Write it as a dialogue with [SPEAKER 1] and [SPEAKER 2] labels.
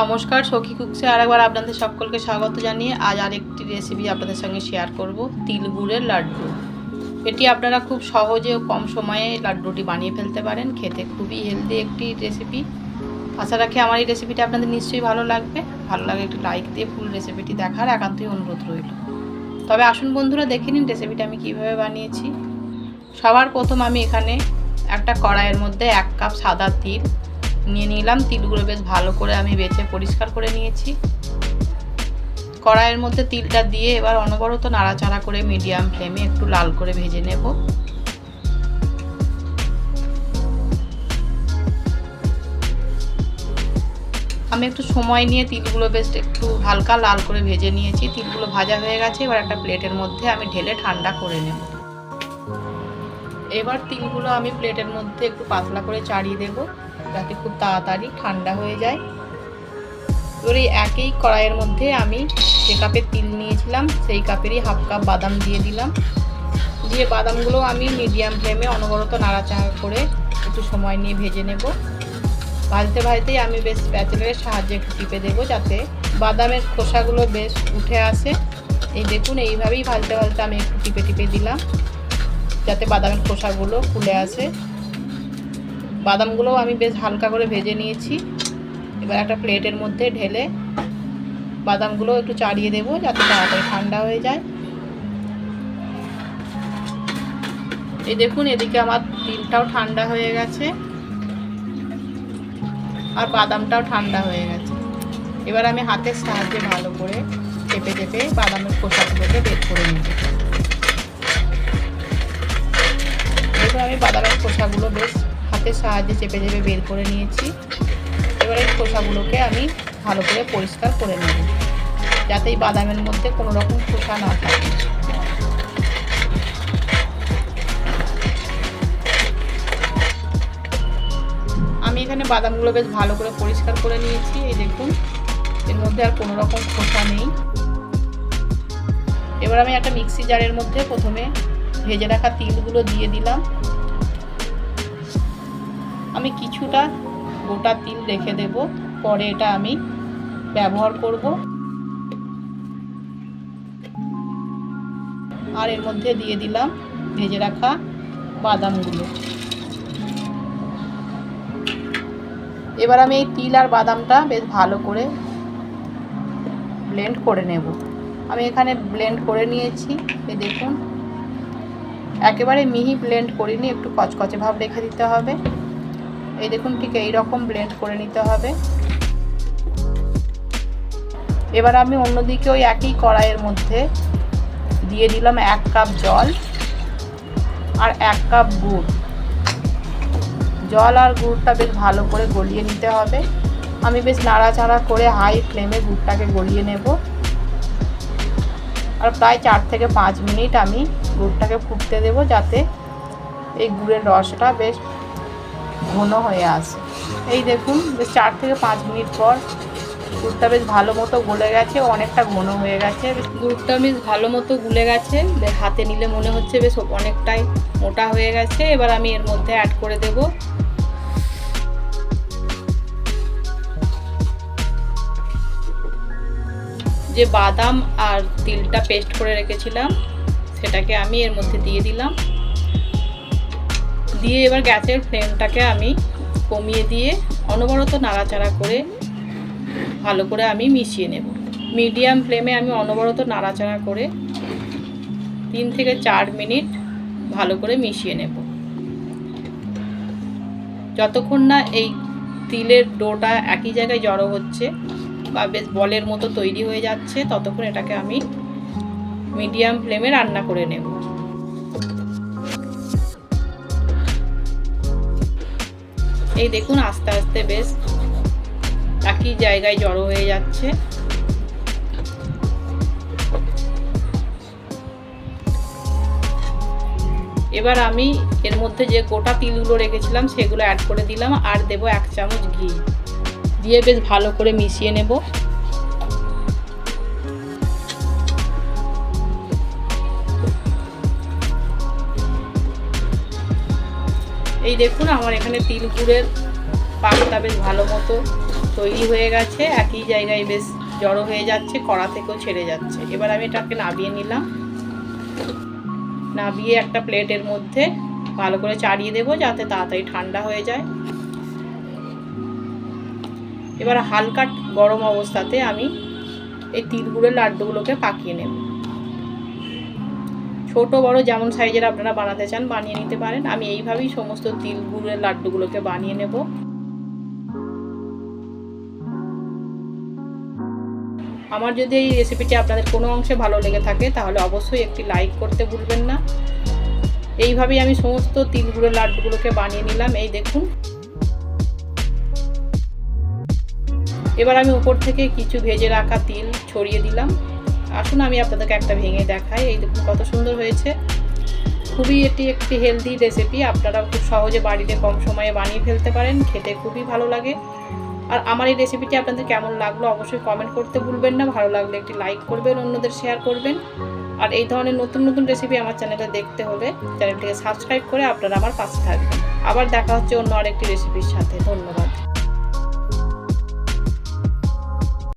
[SPEAKER 1] নমস্কার, সখী কুকসে আরেকবার আপনাদের সকলকে স্বাগত জানিয়ে আজ আরেকটি রেসিপি আপনাদের সঙ্গে শেয়ার করব, তিল গুড়ের লাড্ডু। এটি আপনারা খুব সহজে ও কম সময়ে লাড্ডুটি বানিয়ে ফেলতে পারেন। খেতে খুবই হেলদি একটি রেসিপি। আশা রাখি আমার এই রেসিপিটা আপনাদের নিশ্চয়ই ভালো লাগবে। ভালো লাগে একটি লাইক দিয়ে ফুল রেসিপিটি দেখার একান্তই অনুরোধ রইল। তবে আসুন বন্ধুরা, দেখে নিন রেসিপিটা আমি কীভাবে বানিয়েছি। সবার প্রথম আমি এখানে একটা কড়াইয়ের মধ্যে 1 কাপ সাদা তিল নিয়ে নিলাম। তিলগুলো বেশ ভালো করে আমি বেছে পরিষ্কার করে নিয়েছি। কড়াইয়ের মধ্যে তিলটা দিয়ে এবার অনবরত নাড়াচাড়া করে মিডিয়াম ফ্লেমে একটু লাল করে ভেজে নেব। আমি একটু সময় নিয়ে তিলগুলো বেশ একটু হালকা লাল করে ভেজে নিয়েছি। তিলগুলো ভাজা হয়ে গেছে। এবার একটা প্লেটের মধ্যে আমি ঢেলে ঠান্ডা করে নেব। এবার তিলগুলো আমি প্লেটের মধ্যে একটু পাতলা করে চাড়িয়ে দেব, যাতে খুব তাড়াতাড়ি ঠান্ডা হয়ে যায়। এবার এই একই কড়াইয়ের মধ্যে আমি যে কাপের তিল নিয়েছিলাম সেই কাপেরই হাফ কাপ বাদাম দিয়ে দিলাম। দিয়ে বাদামগুলো আমি মিডিয়াম ফ্লেমে অনবরত নাড়াচাড়া করে একটু সময় নিয়ে ভেজে নেব। ভাজতে ভাজতেই আমি বেশ প্যাচেলের সাহায্যে একটু টিপে দেবো, যাতে বাদামের খোসাগুলো বেশ উঠে আসে। এই দেখুন, এইভাবেই ভাজতে ভাজতে আমি একটু টিপে টিপে দিলাম, যাতে বাদামের খোসাগুলো খুলে আসে। বাদামগুলো আমি বেশ হালকা করে ভেজে নিয়েছি। এবার একটা প্লেটের মধ্যে ঢেলে বাদামগুলো একটু চাড়িয়ে দেবো, যাতে তাড়াতাড়ি ঠান্ডা হয়ে যায়। এই দেখুন, এদিকে আমার তিলটাও ঠান্ডা হয়ে গেছে আর বাদামটাও ঠান্ডা হয়ে গেছে। এবার আমি হাতের সাহায্যে ভালো করে চেপে চেপে বাদামের খোসাগুলোকে বের করে নেব। দেখুন, আমি বাদামের খোসাগুলো বেশ হাতের সাহায্যে চেপে চেপে বের করে নিয়েছি। এবার এই খোসাগুলোকে আমি ভালো করে পরিষ্কার করে নেব, যাতে এই বাদামের মধ্যে কোনো রকম খোসা না থাকে। আমি এখানে বাদামগুলো বেশ ভালো করে পরিষ্কার করে নিয়েছি। এই দেখুন, এর মধ্যে আর কোনো রকম খোসা নেই। এবার আমি একটা মিক্সি জারের মধ্যে প্রথমে ভেজে রাখা তিলগুলো দিয়ে দিলাম। আমি কিছুটা গোটা তিল রেখে দেব, পরে এটা আমি ব্যবহার করব। আর এর মধ্যে দিয়ে দিলাম ভেজে রাখা বাদামগুলো। এবার আমি এই তিল আর বাদামটা বেশ ভালো করে ব্লেন্ড করে নেব। আমি এখানে ব্লেন্ড করে নিয়েছি। এই দেখুন, একেবারে মিহি ব্লেন্ড করিনি, একটু কচকচে ভাব রেখে দিতে হবে। এই দেখুন, ঠিক এই রকম ব্লেন্ড করে নিতে হবে। এবার আমি অন্যদিকে ওই একই কড়াইয়ের মধ্যে দিয়ে দিলাম 1 কাপ জল আর 1 কাপ গুড়। জল আর গুড়টা বেশ ভালো করে গলিয়ে নিতে হবে। আমি বেশ নাড়াচাড়া করে হাই ফ্লেমে গুড়টাকে গলিয়ে নেব। আর প্রায় 4 থেকে 5 মিনিট আমি গুড়টাকে ফুটতে দেব, যাতে এই গুড়ের রসটা বেশ ঘন হয়ে আসে। এই দেখুন, বেশ 4 থেকে 5 মিনিট পর গুড়টা বেশ ভালো মতো গলে গেছে, অনেকটা ঘন হয়ে গেছে। গুড়টা বেশ ভালো মতো গুলে গেছে, হাতে নিলে মনে হচ্ছে বেশ অনেকটাই মোটা হয়ে গেছে। এবার আমি এর মধ্যে অ্যাড করে দেব যে বাদাম আর তিলটা পেস্ট করে রেখেছিলাম, সেটাকে আমি এর মধ্যে দিয়ে দিলাম। দিয়ে এবার গ্যাসের ফ্লেমটাকে আমি কমিয়ে দিয়ে অনবরত নাড়াচাড়া করে ভালো করে আমি মিশিয়ে নেব। মিডিয়াম ফ্লেমে আমি অনবরত নাড়াচাড়া করে 3 থেকে 4 মিনিট ভালো করে মিশিয়ে নেব। যতক্ষণ না এই তিলের ডোটা একই জায়গায় জড়ো হচ্ছে বা বেশ বলের মতো তৈরি হয়ে যাচ্ছে, ততক্ষণ এটাকে আমি মিডিয়াম ফ্লেমে রান্না করে নেব। এই দেখুন, আস্তে আস্তে বেশ একই জায়গায় জড়ো হয়ে যাচ্ছে। এবার আমি এর মধ্যে যে গোটা তিলগুলো রেখেছিলাম সেগুলো অ্যাড করে দিলাম, আর দেব 1 চামচ ঘি। দিয়ে বেশ ভালো করে মিশিয়ে নেব। এই দেখুন, আমার এখানে তিল গুড়ের পাকটা বেশ ভালো মতো তৈরি হয়ে গেছে, একই জায়গায় বেশ জড়ো হয়ে যাচ্ছে, কড়া থেকেও ছেড়ে যাচ্ছে। এবার আমি এটাকে নাবিয়ে নিলাম। নাবিয়ে একটা প্লেটের মধ্যে ভালো করে চাড়িয়ে দেবো যাতে তাড়াতাড়ি ঠান্ডা হয়ে যায়। এবার হালকা গরম অবস্থাতে আমি এই তিল গুড়ের লাড্ডুগুলোকে পাকিয়ে নেব। ছোট বড় যেমন সাইজের আপনারা বানাতে চান বানিয়ে নিতে পারেন। আমি এইভাবেই সমস্ত তিল গুড়ের লাড্ডুগুলোকে বানিয়ে নেব। আমার যদি এই রেসিপিটি আপনাদের কোনো অংশে ভালো লেগে থাকে তাহলে অবশ্যই একটি লাইক করতে ভুলবেন না। এইভাবেই আমি সমস্ত তিল গুড়ের লাড্ডুগুলোকে বানিয়ে নিলাম। এই দেখুন। এবার আমি উপর থেকে কিছু ভেজে রাখা তিল ছড়িয়ে দিলাম। আসুন আমি আপনাদেরকে একটা ভেঙে দেখাই। এই দেখুন কত সুন্দর হয়েছে। খুবই এটি একটি হেলদি রেসিপি, আপনারা খুব সহজে বাড়িতে কম সময়ে বানিয়ে ফেলতে পারেন, খেতে খুবই ভালো লাগে। আর আমার এই রেসিপিটি আপনাদের কেমন লাগলো অবশ্যই কমেন্ট করতে ভুলবেন না। ভালো লাগলে একটি লাইক করবেন, অন্যদের শেয়ার করবেন। আর এই ধরনের নতুন নতুন রেসিপি আমার চ্যানেলে দেখতে হলে চ্যানেলটিকে সাবস্ক্রাইব করে আপনারা আমার পাশে থাকবেন। আবার দেখা হচ্ছে অন্য আরেকটি রেসিপির সাথে। ধন্যবাদ।